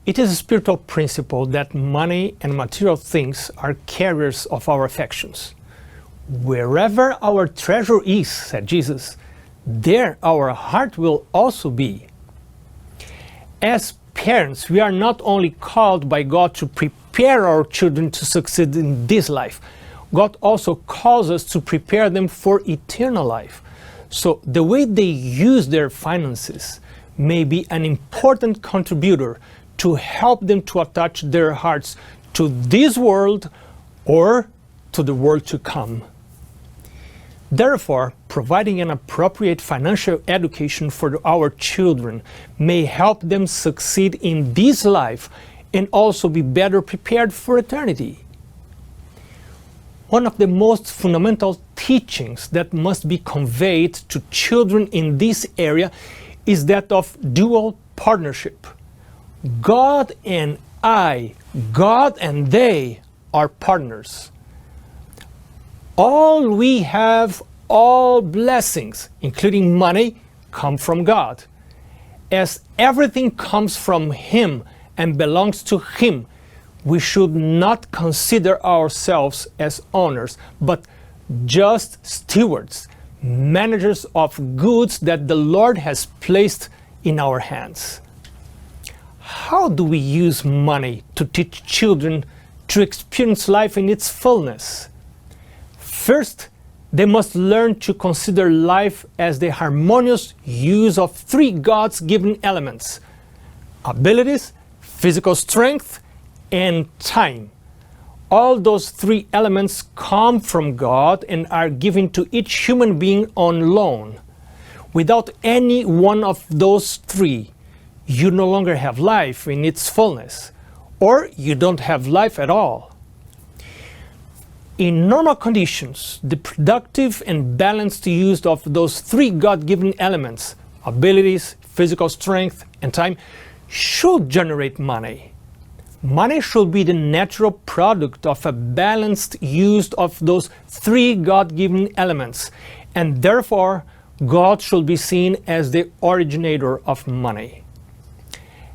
It is a spiritual principle that money and material things are carriers of our affections. Wherever our treasure is, said Jesus, there our heart will also be. As parents, we are not only called by God to prepare our children to succeed in this life, God also calls us to prepare them for eternal life. So the way they use their finances may be an important contributor to help them to attach their hearts to this world or to the world to come. Therefore, providing an appropriate financial education for our children may help them succeed in this life and also be better prepared for eternity. One of the most fundamental teachings that must be conveyed to children in this area is that of dual partnership. God and I, God and they are partners. All we have, all blessings, including money, come from God. As everything comes from Him and belongs to Him, we should not consider ourselves as owners, but just stewards, managers of goods that the Lord has placed in our hands. How do we use money to teach children to experience life in its fullness? First, they must learn to consider life as the harmonious use of three God's given elements: abilities, physical strength, and time. All those three elements come from God and are given to each human being on loan. Without any one of those three, you no longer have life in its fullness, or you don't have life at all. In normal conditions, the productive and balanced use of those three God-given elements, abilities, physical strength, and time, should generate money. Money should be the natural product of a balanced use of those three God-given elements, and therefore God should be seen as the originator of money.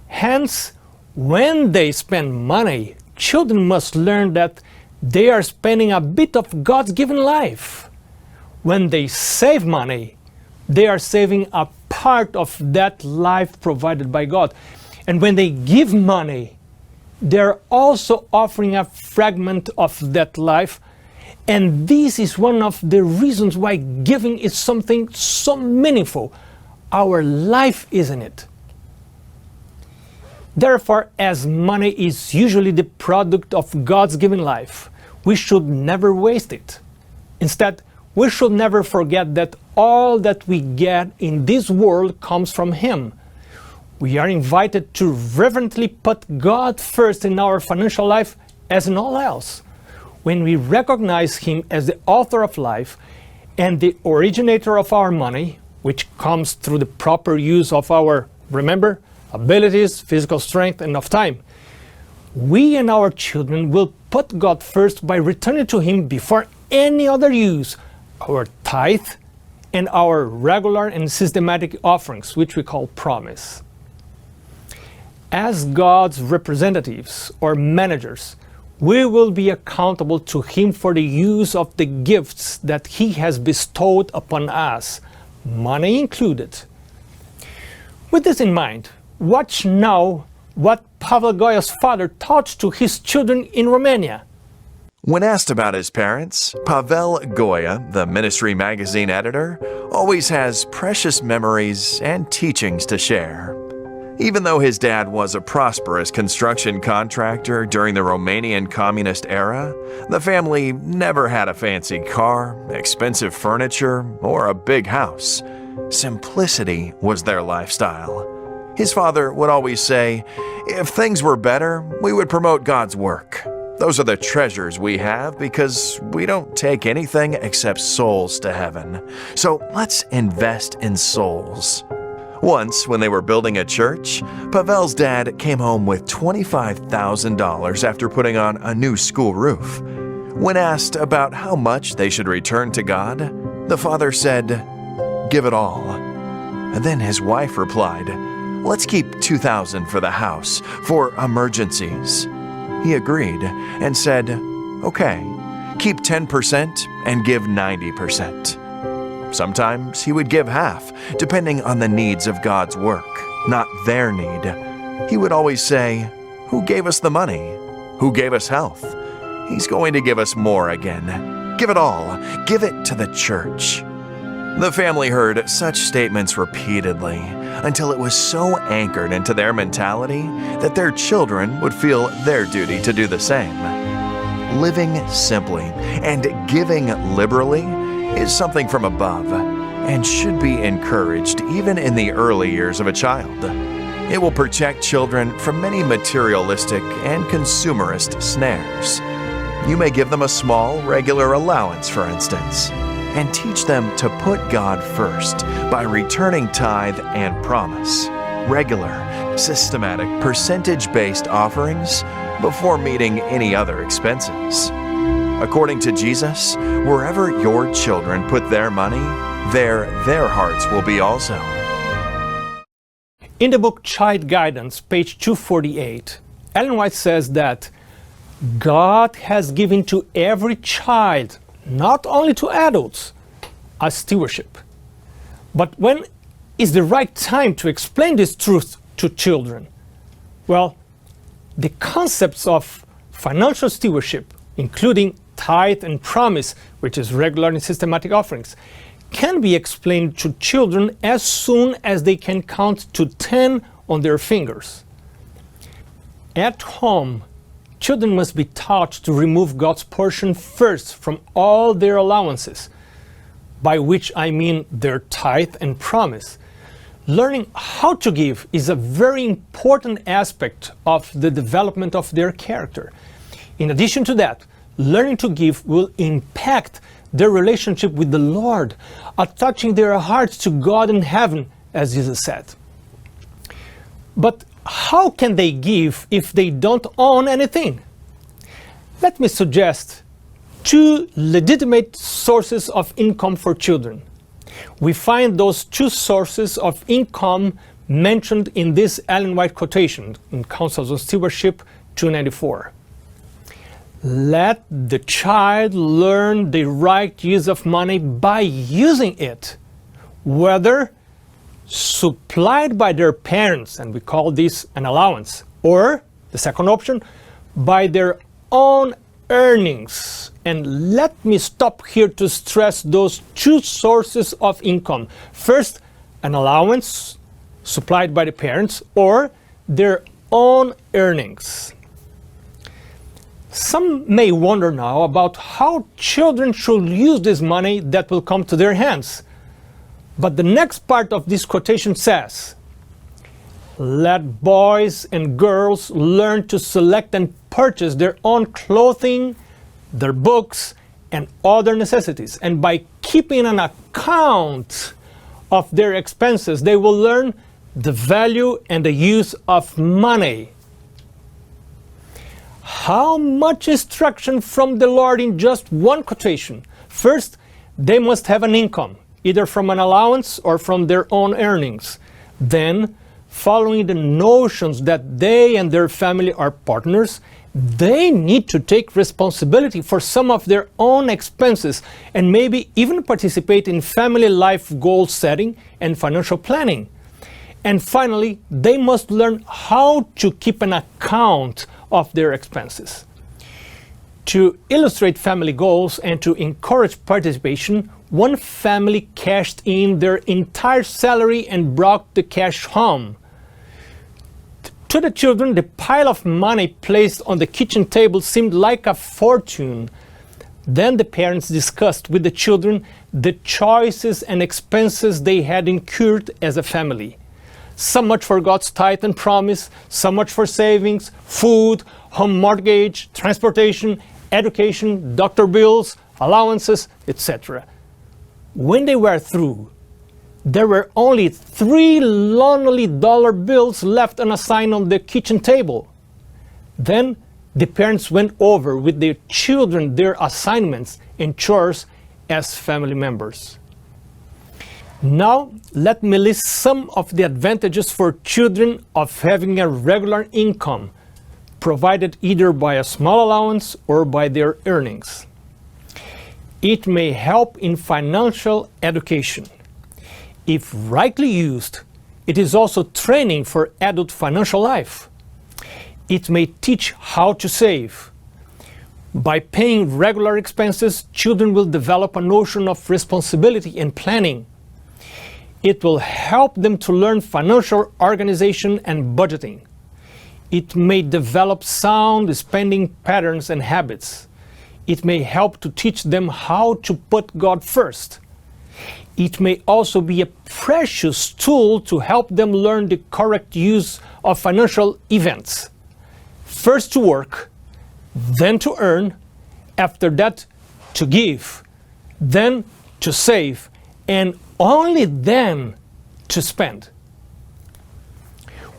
Hence, when they spend money, children must learn that they are spending a bit of God's given life. When they save money, they are saving a part of that life provided by God. And when they give money, they're also offering a fragment of that life. And this is one of the reasons why giving is something so meaningful. Our life is in it. Therefore, as money is usually the product of God's given life, we should never waste it. Instead, we should never forget that all that we get in this world comes from Him. We are invited to reverently put God first in our financial life as in all else. When we recognize Him as the author of life and the originator of our money, which comes through the proper use of our, remember, abilities, physical strength, and of time, we and our children will put God first by returning to Him before any other use, our tithe and our regular and systematic offerings, which we call promise. As God's representatives or managers, we will be accountable to Him for the use of the gifts that He has bestowed upon us, money included. With this in mind, watch now what Pavel Goya's father taught to his children in Romania. When asked about his parents, Pavel Goya, the ministry magazine editor, always has precious memories and teachings to share. Even though his dad was a prosperous construction contractor during the Romanian communist era, the family never had a fancy car, expensive furniture, or a big house. Simplicity was their lifestyle. His father would always say, "If things were better, we would promote God's work. Those are the treasures we have because we don't take anything except souls to heaven. So let's invest in souls." Once, when they were building a church, Pavel's dad came home with $25,000 after putting on a new school roof. When asked about how much they should return to God, the father said, "Give it all." And then his wife replied, let's keep $2,000 for the house, for emergencies." He agreed and said, "Okay, keep 10% and give 90%. Sometimes he would give half, depending on the needs of God's work, not their need. He would always say, "Who gave us the money? Who gave us health? He's going to give us more again. Give it all. Give it to the church." The family heard such statements repeatedly until it was so anchored into their mentality that their children would feel their duty to do the same. Living simply and giving liberally is something from above and should be encouraged even in the early years of a child. It will protect children from many materialistic and consumerist snares. You may give them a small, regular allowance, for instance, and teach them to put God first by returning tithe and promise, regular, systematic, percentage-based offerings before meeting any other expenses. According to Jesus, wherever your children put their money, there their hearts will be also. In the book Child Guidance, page 248, Ellen White says that God has given to every child, not only to adults, a stewardship. But when is the right time to explain this truth to children? Well, the concepts of financial stewardship, including tithe and promise, which is regular and systematic offerings, can be explained to children as soon as they can count to 10 on their fingers. At home, children must be taught to remove God's portion first from all their allowances, by which I mean their tithe and promise. Learning how to give is a very important aspect of the development of their character. In addition to that, learning to give will impact their relationship with the Lord, attaching their hearts to God in heaven, as Jesus said. But how can they give if they don't own anything? Let me suggest two legitimate sources of income for children. We find those two sources of income mentioned in this Ellen White quotation in Counsels on Stewardship 294. Let the child learn the right use of money by using it, whether supplied by their parents, and we call this an allowance, or, the second option, by their own earnings. And let me stop here to stress those two sources of income. First, an allowance supplied by the parents, or their own earnings. Some may wonder now about how children should use this money that will come to their hands. But the next part of this quotation says, "Let boys and girls learn to select and purchase their own clothing, their books, and other necessities. And by keeping an account of their expenses, they will learn the value and the use of money." How much instruction from the Lord in just one quotation. First, they must have an income, either from an allowance or from their own earnings. Then, following the notions that they and their family are partners, they need to take responsibility for some of their own expenses and maybe even participate in family life goal setting and financial planning. And finally, they must learn how to keep an account of their expenses. To illustrate family goals and to encourage participation, one family cashed in their entire salary and brought the cash home. To the children, the pile of money placed on the kitchen table seemed like a fortune. Then the parents discussed with the children the choices and expenses they had incurred as a family. So much for God's tithe and promise, so much for savings, food, home mortgage, transportation, education, doctor bills, allowances, etc. When they were through, there were only 3 lonely dollar bills left unassigned on the kitchen table. Then the parents went over with their children their assignments and chores as family members. Now, let me list some of the advantages for children of having a regular income, provided either by a small allowance or by their earnings. It may help in financial education. If rightly used, it is also training for adult financial life. It may teach how to save. By paying regular expenses, children will develop a notion of responsibility and planning. It will help them to learn financial organization and budgeting. It may develop sound spending patterns and habits. It may help to teach them how to put God first. It may also be a precious tool to help them learn the correct use of financial events. First to work, then to earn, after that to give, then to save, and only then to spend.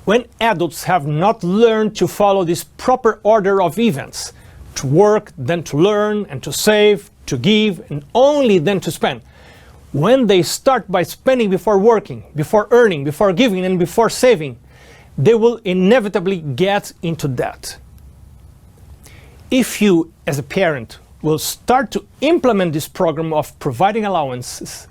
When adults have not learned to follow this proper order of events, to work, then to learn, and to save, to give, and only then to spend, when they start by spending before working, before earning, before giving, and before saving, they will inevitably get into debt. If you, as a parent, will start to implement this program of providing allowances,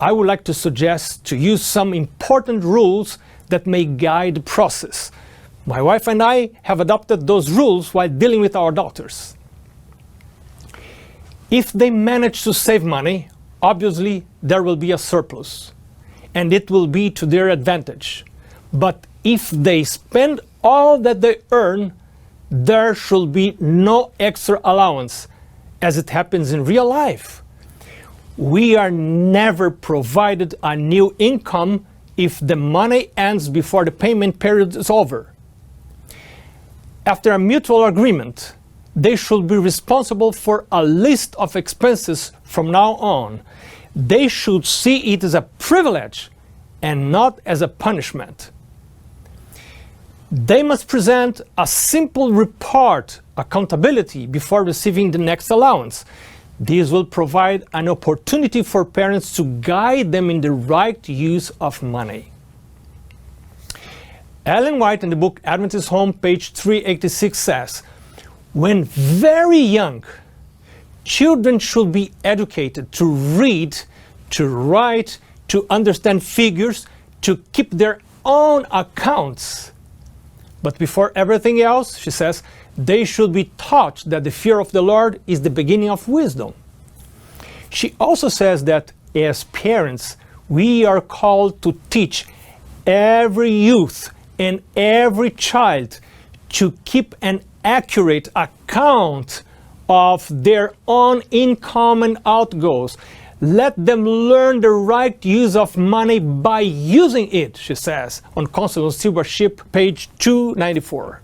I would like to suggest to use some important rules that may guide the process. My wife and I have adopted those rules while dealing with our daughters. If they manage to save money, obviously there will be a surplus, and it will be to their advantage. But if they spend all that they earn, there should be no extra allowance, as it happens in real life. We are never provided a new income if the money ends before the payment period is over. After a mutual agreement, they should be responsible for a list of expenses from now on. They should see it as a privilege and not as a punishment. They must present a simple report, accountability, before receiving the next allowance. This will provide an opportunity for parents to guide them in the right use of money. Ellen White in the book Adventist Home, page 386 says, when very young, children should be educated to read, to write, to understand figures, to keep their own accounts. But before everything else, she says, they should be taught that the fear of the Lord is the beginning of wisdom. She also says that as parents, we are called to teach every youth and every child to keep an accurate account of their own income and outgoes. Let them learn the right use of money by using it, she says, on Constable Stewardship, page 294.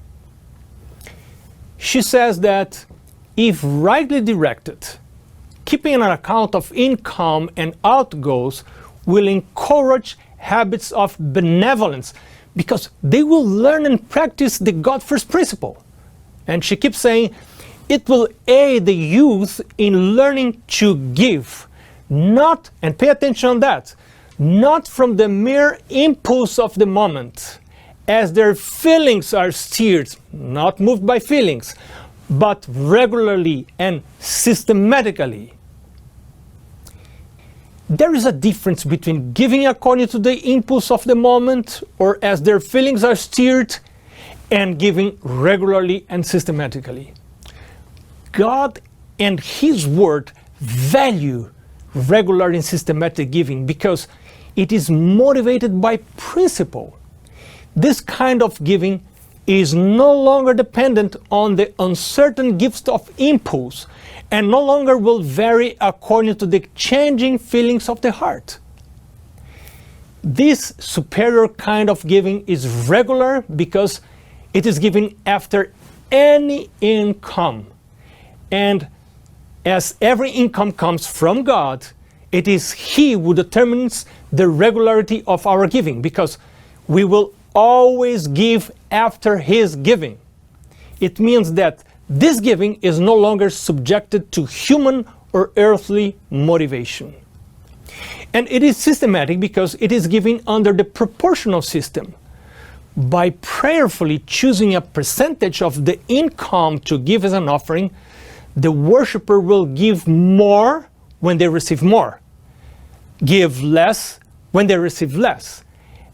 She says that if rightly directed, keeping an account of income and outgoes will encourage habits of benevolence because they will learn and practice the God first principle. And she keeps saying, it will aid the youth in learning to give. Not, and pay attention on that, not from the mere impulse of the moment, as their feelings are steered, not moved by feelings, but regularly and systematically. There is a difference between giving according to the impulse of the moment, or as their feelings are steered, and giving regularly and systematically. God and His Word value regular and systematic giving because it is motivated by principle. This kind of giving is no longer dependent on the uncertain gifts of impulse and no longer will vary according to the changing feelings of the heart. This superior kind of giving is regular because it is given after any income. And as every income comes from God, it is He who determines the regularity of our giving, because we will always give after His giving. It means that this giving is no longer subjected to human or earthly motivation. And it is systematic because it is given under the proportional system. By prayerfully choosing a percentage of the income to give as an offering, the worshiper will give more when they receive more, give less when they receive less,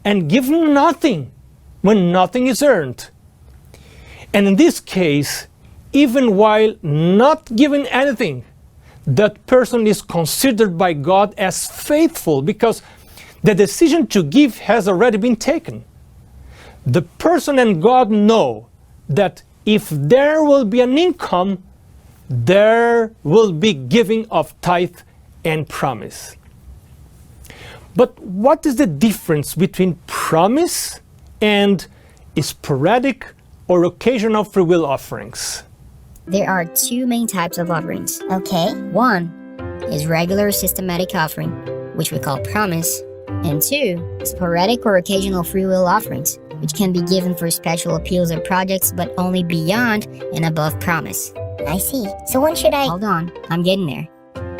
and give nothing when nothing is earned. And in this case, even while not giving anything, that person is considered by God as faithful because the decision to give has already been taken. The person and God know that if there will be an income, there will be giving of tithe and promise. But what is the difference between promise and sporadic or occasional free will offerings? There are two main types of offerings. Okay. One is regular systematic offering, which we call promise, and two, sporadic or occasional free will offerings, which can be given for special appeals or projects but only beyond and above promise. I see. So when should I... Hold on, I'm getting there.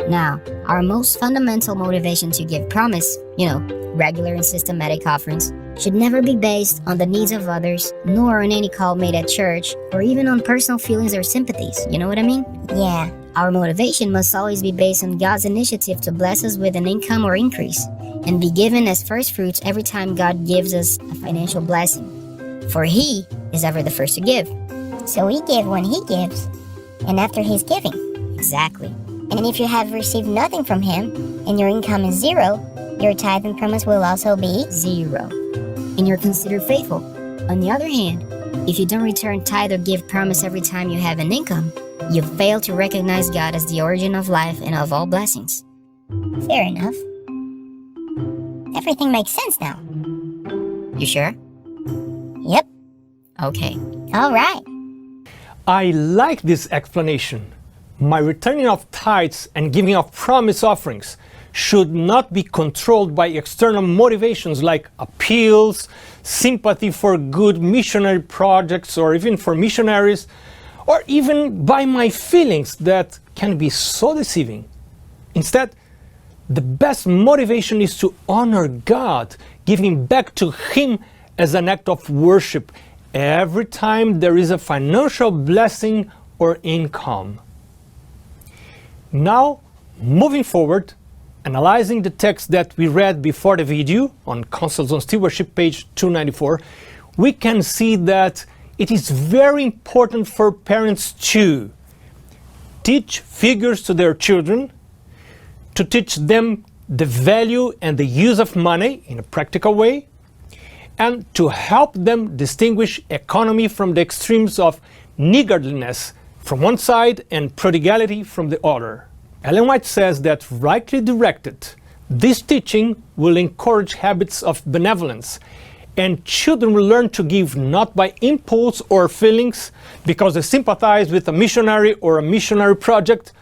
Now, our most fundamental motivation to give promise, regular and systematic offerings, should never be based on the needs of others, nor on any call made at church, or even on personal feelings or sympathies. You know what I mean? Yeah. Our motivation must always be based on God's initiative to bless us with an income or increase, and be given as first fruits every time God gives us a financial blessing. For He is ever the first to give. So we give when He gives, and after His giving. Exactly. And if you have received nothing from Him, and your income is zero, your tithe and promise will also be zero. And you're considered faithful. On the other hand, if you don't return tithe or give promise every time you have an income, you fail to recognize God as the origin of life and of all blessings. Fair enough. Everything makes sense now. You sure? Yep. Okay. All right. I like this explanation. My returning of tithes and giving of promise offerings should not be controlled by external motivations like appeals, sympathy for good missionary projects or even for missionaries, or even by my feelings that can be so deceiving. Instead, the best motivation is to honor God, giving back to Him as an act of worship every time there is a financial blessing or income. Now, moving forward, analyzing the text that we read before the video on Counsels on Stewardship, page 294, we can see that it is very important for parents to teach figures to their children, to teach them the value and the use of money in a practical way, and to help them distinguish economy from the extremes of niggardliness from one side and prodigality from the other. Ellen White says that rightly directed, this teaching will encourage habits of benevolence, and children will learn to give not by impulse or feelings because they sympathize with a missionary or a missionary project,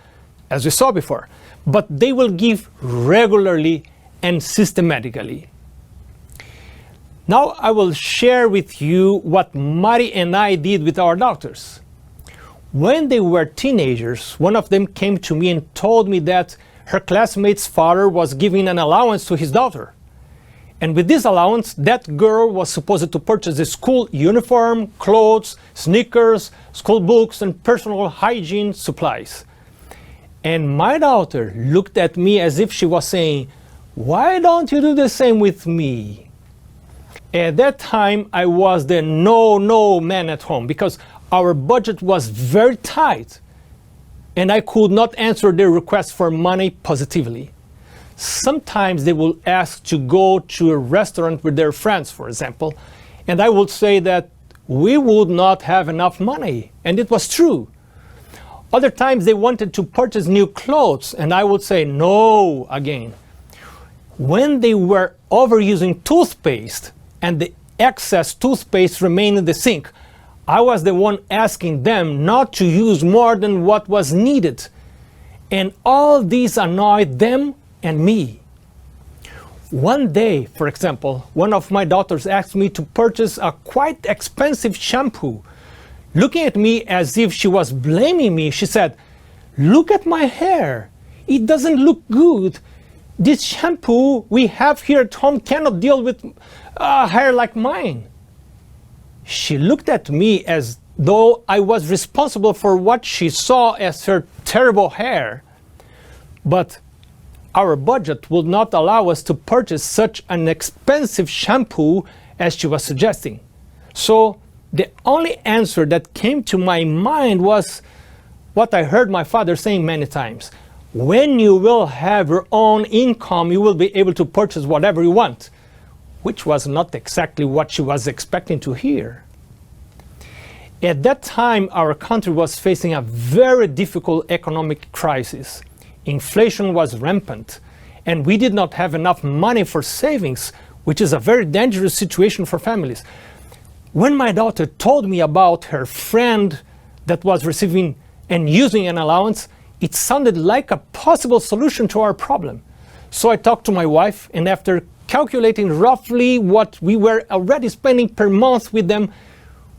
as we saw before, but they will give regularly and systematically. Now I will share with you what Mari and I did with our daughters. When they were teenagers, one of them came to me and told me that her classmate's father was giving an allowance to his daughter. And with this allowance, that girl was supposed to purchase a school uniform, clothes, sneakers, school books, and personal hygiene supplies. And my daughter looked at me as if she was saying, "Why don't you do the same with me?" At that time, I was the no man at home because our budget was very tight and I could not answer their request for money positively. Sometimes they will ask to go to a restaurant with their friends, for example, and I would say that we would not have enough money, and it was true. Other times they wanted to purchase new clothes and I would say no again. When they were overusing toothpaste and the excess toothpaste remained in the sink, I was the one asking them not to use more than what was needed. And all these annoyed them and me. One day, for example, one of my daughters asked me to purchase a quite expensive shampoo. Looking at me as if she was blaming me, she said, "Look at my hair. It doesn't look good. this shampoo we have here at home cannot deal with hair like mine. She looked at me as though I was responsible for what she saw as her terrible hair. But our budget would not allow us to purchase such an expensive shampoo as she was suggesting. So the only answer that came to my mind was what I heard my father saying many times. When you will have your own income, you will be able to purchase whatever you want, which was not exactly what she was expecting to hear. At that time, our country was facing a very difficult economic crisis. Inflation was rampant, and we did not have enough money for savings, which is a very dangerous situation for families. When my daughter told me about her friend that was receiving and using an allowance, it sounded like a possible solution to our problem. So I talked to my wife, and after calculating roughly what we were already spending per month with them,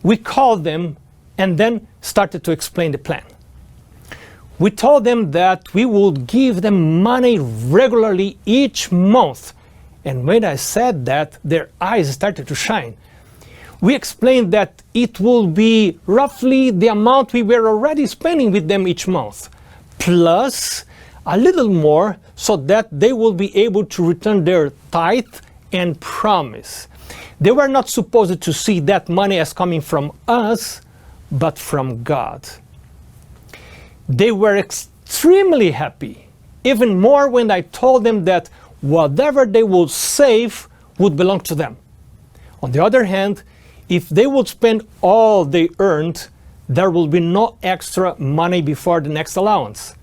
we called them and then started to explain the plan. We told them that we would give them money regularly each month. And when I said that, their eyes started to shine. We explained that it will be roughly the amount we were already spending with them each month, plus a little more so that they will be able to return their tithe and promise. They were not supposed to see that money as coming from us, but from God. They were extremely happy, even more when I told them that whatever they would save would belong to them. On the other hand, if they would spend all they earned, there will be no extra money before the next allowance.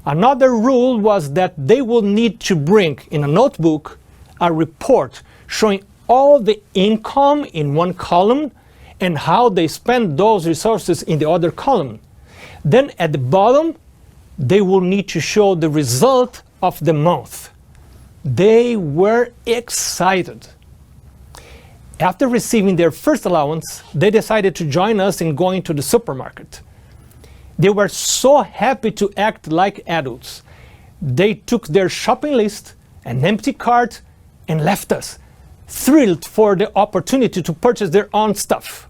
Another rule was that they will need to bring in a notebook a report showing all the income in one column and how they spend those resources in the other column. Then at the bottom, they will need to show the result of the month. They were excited. After receiving their first allowance, they decided to join us in going to the supermarket. They were so happy to act like adults. They took their shopping list, an empty cart, and left us, thrilled for the opportunity to purchase their own stuff.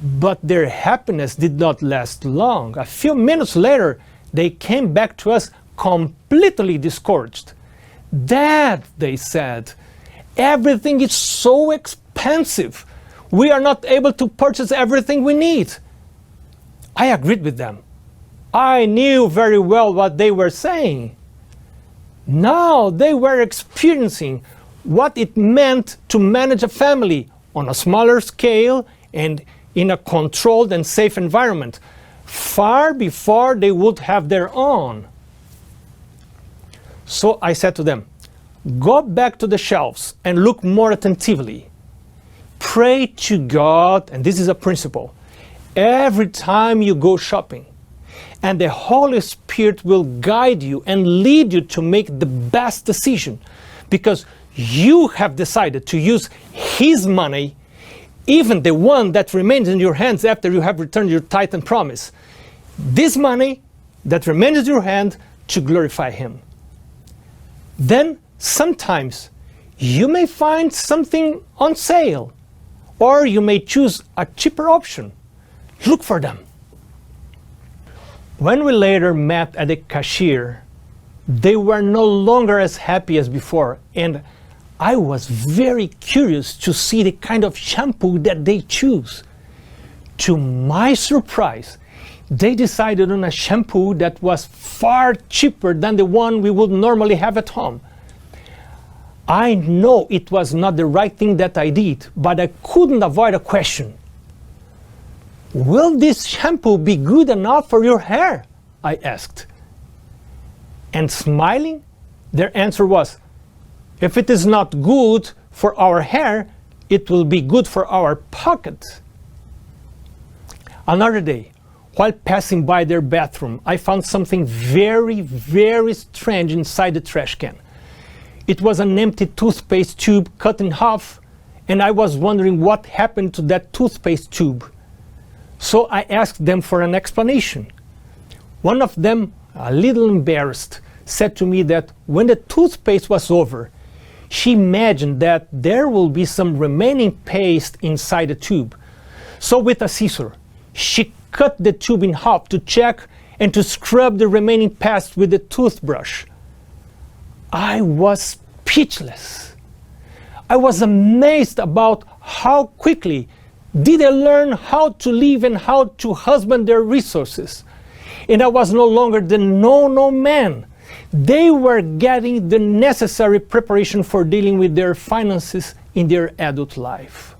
But their happiness did not last long. A few minutes later, they came back to us completely discouraged. "Dad," they said, "everything is so expensive. We are not able to purchase everything we need." I agreed with them. I knew very well what they were saying. Now they were experiencing what it meant to manage a family on a smaller scale and in a controlled and safe environment, far before they would have their own. So I said to them, "Go back to the shelves and look more attentively. Pray to God," and this is a principle, "every time you go shopping. And the Holy Spirit will guide you and lead you to make the best decision, because you have decided to use His money, even the one that remains in your hands after you have returned your tithe and promise. This money that remains in your hand to glorify Him." Then sometimes you may find something on sale, or you may choose a cheaper option. Look for them. When we later met at the cashier, they were no longer as happy as before, and I was very curious to see the kind of shampoo that they choose. To my surprise, they decided on a shampoo that was far cheaper than the one we would normally have at home. I know it was not the right thing that I did, but I couldn't avoid a question. "Will this shampoo be good enough for your hair?" I asked. And smiling, their answer was, "If it is not good for our hair, it will be good for our pocket." Another day, while passing by their bathroom, I found something very, very strange inside the trash can. It was an empty toothpaste tube cut in half, and I was wondering what happened to that toothpaste tube. So I asked them for an explanation. One of them, a little embarrassed, said to me that when the toothpaste was over, she imagined that there will be some remaining paste inside the tube. So with a scissor, she cut the tube in half to check and to scrub the remaining paste with the toothbrush. I was speechless. I was amazed about how quickly did they learn how to live and how to husband their resources. And I was no longer the no man. They were getting the necessary preparation for dealing with their finances in their adult life.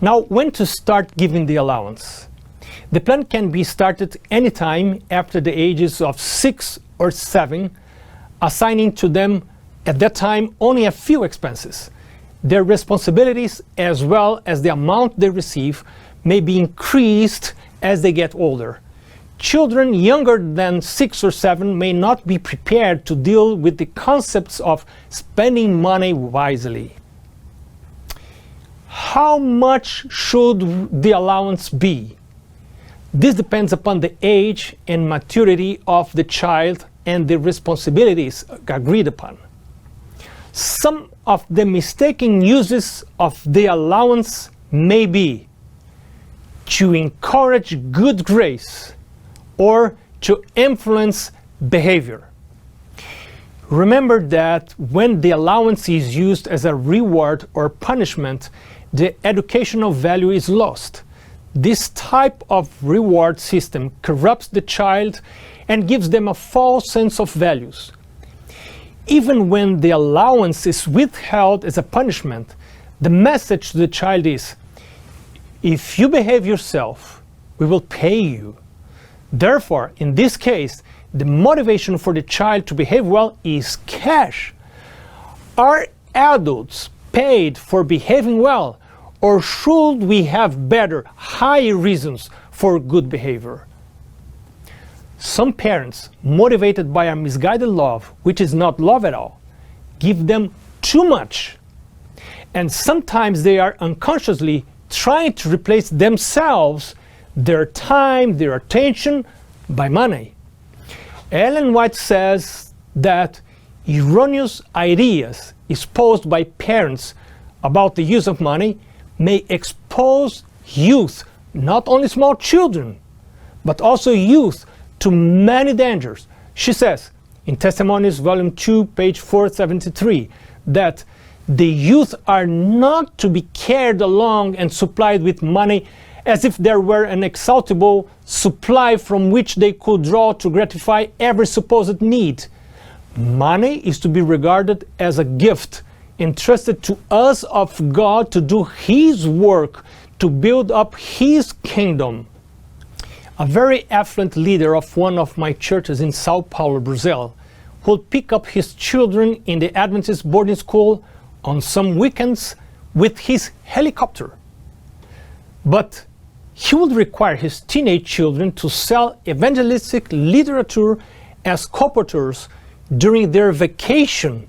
Now, when to start giving the allowance? The plan can be started anytime after the ages of 6 or 7, assigning to them at that time only a few expenses. Their responsibilities, as well as the amount they receive, may be increased as they get older. Children younger than 6 or 7 may not be prepared to deal with the concepts of spending money wisely. How much should the allowance be? This depends upon the age and maturity of the child and the responsibilities agreed upon. Some of the mistaken uses of the allowance may be to encourage good grace or to influence behavior. Remember that when the allowance is used as a reward or punishment, the educational value is lost. This type of reward system corrupts the child and gives them a false sense of values. Even when the allowance is withheld as a punishment, the message to the child is, if you behave yourself, we will pay you. Therefore, in this case, the motivation for the child to behave well is cash. Are adults paid for behaving well, or should we have better, higher reasons for good behavior? Some parents, motivated by a misguided love, which is not love at all, give them too much. And sometimes they are unconsciously trying to replace themselves, their time, their attention, by money. Ellen White says that erroneous ideas exposed by parents about the use of money may expose youth, not only small children, but also youth, to many dangers. She says in Testimonies, Volume 2, page 473, that the youth are not to be carried along and supplied with money as if there were an exhaustible supply from which they could draw to gratify every supposed need. Money is to be regarded as a gift entrusted to us of God to do His work, to build up His kingdom. A very affluent leader of one of my churches in Sao Paulo, Brazil, would pick up his children in the Adventist boarding school on some weekends with his helicopter. But he would require his teenage children to sell evangelistic literature as colporteurs during their vacation,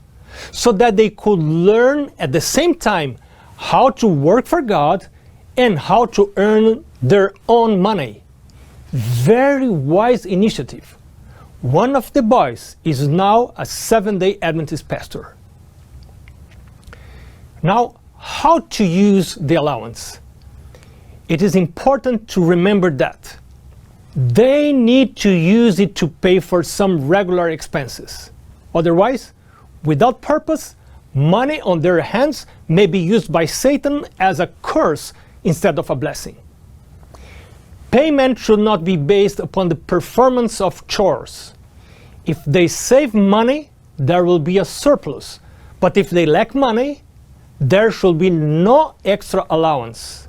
so that they could learn at the same time how to work for God and how to earn their own money. Very wise initiative. One of the boys is now a Seventh-day Adventist pastor. Now, how to use the allowance? It is important to remember that they need to use it to pay for some regular expenses. Otherwise, without purpose, money on their hands may be used by Satan as a curse instead of a blessing. Payment should not be based upon the performance of chores. If they save money, there will be a surplus. But if they lack money, there should be no extra allowance.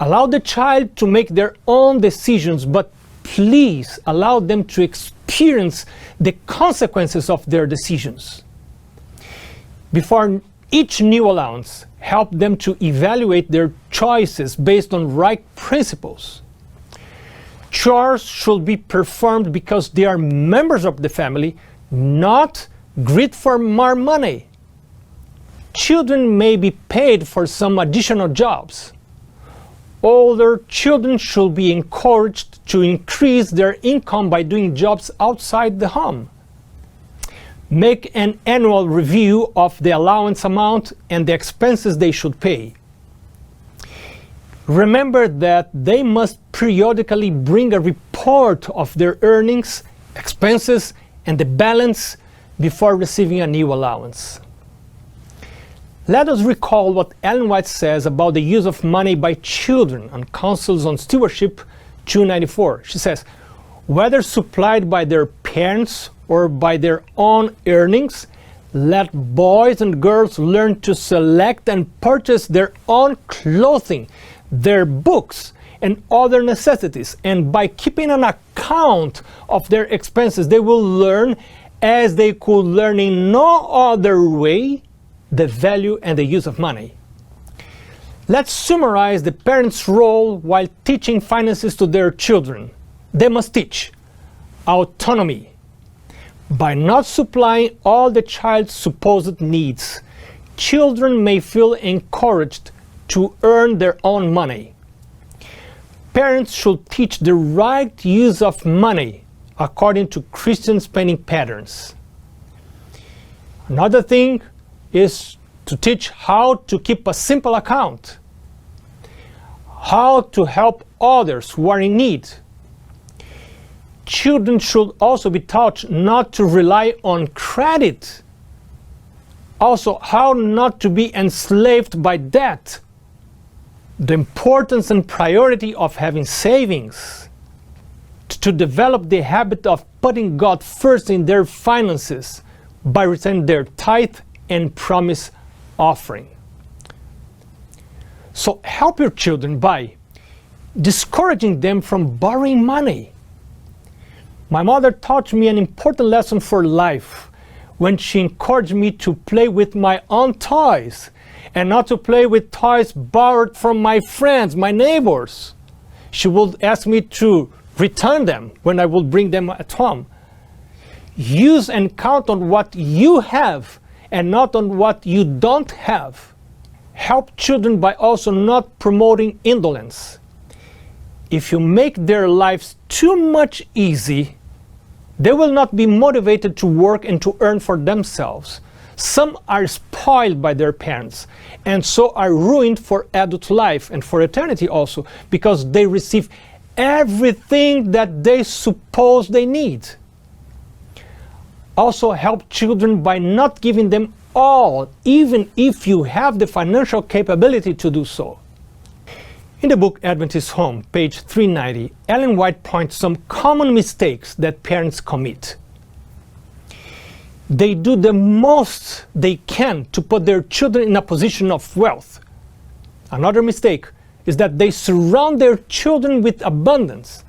Allow the child to make their own decisions, but please allow them to experience the consequences of their decisions. Before each new allowance, help them to evaluate their choices based on right principles. Chores should be performed because they are members of the family, not greed for more money. Children may be paid for some additional jobs. older children should be encouraged to increase their income by doing jobs outside the home. Make an annual review of the allowance amount and the expenses they should pay. Remember that they must periodically bring a report of their earnings, expenses, and the balance before receiving a new allowance. Let us recall what Ellen White says about the use of money by children on Councils on Stewardship 294. She says, whether supplied by their parents or by their own earnings, let boys and girls learn to select and purchase their own clothing, their books, and other necessities. And by keeping an account of their expenses, they will learn, as they could learn in no other way, the value and the use of money. Let's summarize the parents' role while teaching finances to their children. They must teach autonomy. By not supplying all the child's supposed needs, children may feel encouraged to earn their own money. Parents should teach the right use of money according to Christian spending patterns. Another thing is to teach how to keep a simple account, how to help others who are in need. Children should also be taught not to rely on credit. Also, how not to be enslaved by debt. The importance and priority of having savings. To develop the habit of putting God first in their finances by returning their tithe and promise offering. So help your children by discouraging them from borrowing money. My mother taught me an important lesson for life when she encouraged me to play with my own toys and not to play with toys borrowed from my friends, my neighbors. She would ask me to return them when I would bring them at home. Use and count on what you have and not on what you don't have. Help children by also not promoting indolence. If you make their lives too much easy, they will not be motivated to work and to earn for themselves. Some are spoiled by their parents and so are ruined for adult life and for eternity also, because they receive everything that they suppose they need. Also help children by not giving them all, even if you have the financial capability to do so. In the book Adventist Home, page 390, Ellen White points some common mistakes that parents commit. They do the most they can to put their children in a position of wealth. Another mistake is that they surround their children with abundance.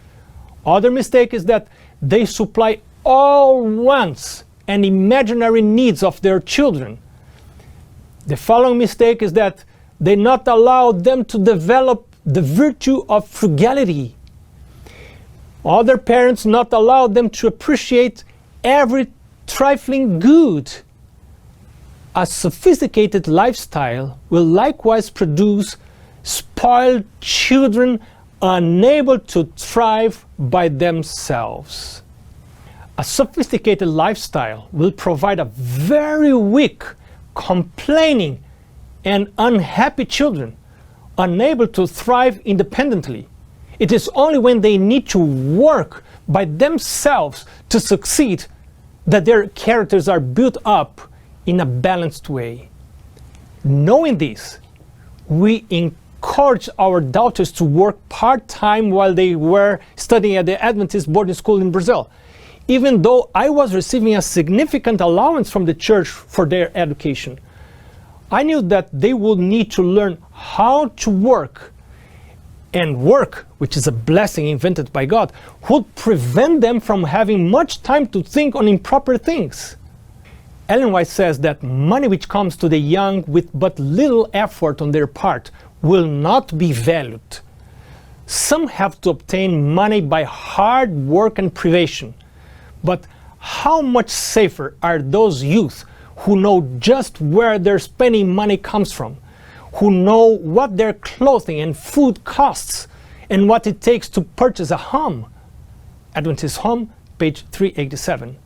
Other mistake is that they supply all wants and imaginary needs of their children. The following mistake is that they not allow them to develop the virtue of frugality. Other parents not allow them to appreciate every trifling good. A sophisticated lifestyle will likewise produce spoiled children unable to thrive by themselves. A sophisticated lifestyle will provide a very weak, complaining, and unhappy children, unable to thrive independently. It is only when they need to work by themselves to succeed that their characters are built up in a balanced way. Knowing this, we encourage our daughters to work part-time while they were studying at the Adventist boarding school in Brazil, even though I was receiving a significant allowance from the church for their education. I knew that they would need to learn how to work, and work, which is a blessing invented by God, would prevent them from having much time to think on improper things. Ellen White says that money which comes to the young with but little effort on their part will not be valued. Some have to obtain money by hard work and privation, but how much safer are those youth who know just where their spending money comes from, who know what their clothing and food costs and what it takes to purchase a home. Adventist Home, page 387.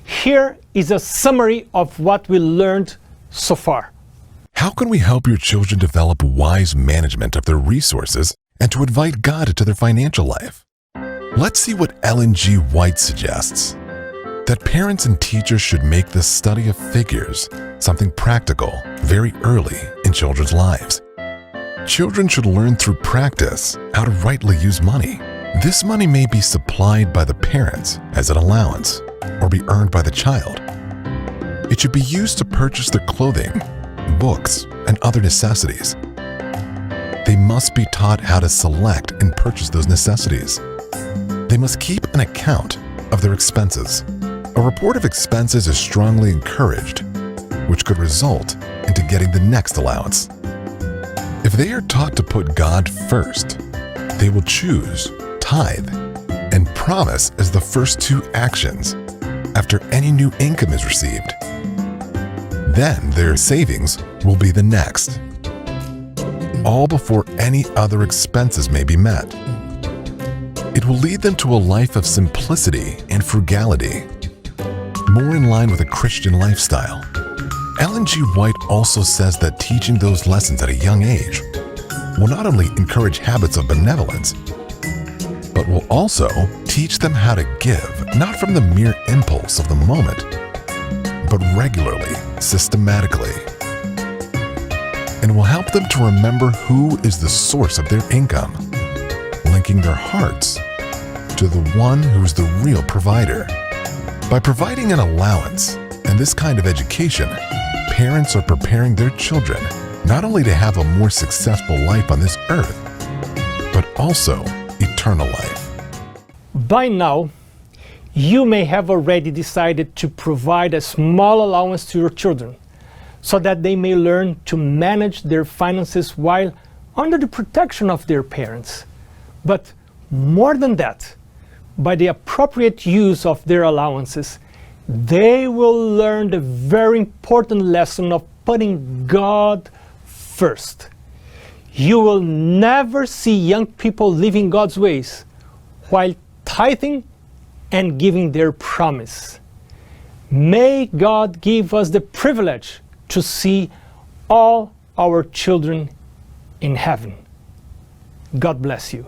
Here is a summary of what we learned so far. How can we help your children develop wise management of their resources and to invite God into their financial life? Let's see what Ellen G. White suggests. That parents and teachers should make the study of figures something practical very early in children's lives. Children should learn through practice how to rightly use money. This money may be supplied by the parents as an allowance or be earned by the child. It should be used to purchase their clothing, books, and other necessities. They must be taught how to select and purchase those necessities. They must keep an account of their expenses. A report of expenses is strongly encouraged, which could result into getting the next allowance. If they are taught to put God first, they will choose tithe and promise as the first two actions after any new income is received. Then their savings will be the next, all before any other expenses may be met. It will lead them to a life of simplicity and frugality, more in line with a Christian lifestyle. Ellen G. White also says that teaching those lessons at a young age will not only encourage habits of benevolence, but will also teach them how to give, not from the mere impulse of the moment, but regularly, systematically, and will help them to remember who is the source of their income, linking their hearts to the one who is the real provider. By providing an allowance and this kind of education, parents are preparing their children not only to have a more successful life on this earth, but also eternal life. By now, you may have already decided to provide a small allowance to your children so that they may learn to manage their finances while under the protection of their parents. But more than that, by the appropriate use of their allowances, they will learn the very important lesson of putting God first. You will never see young people living God's ways while tithing and giving their promise. May God give us the privilege to see all our children in heaven. God bless you.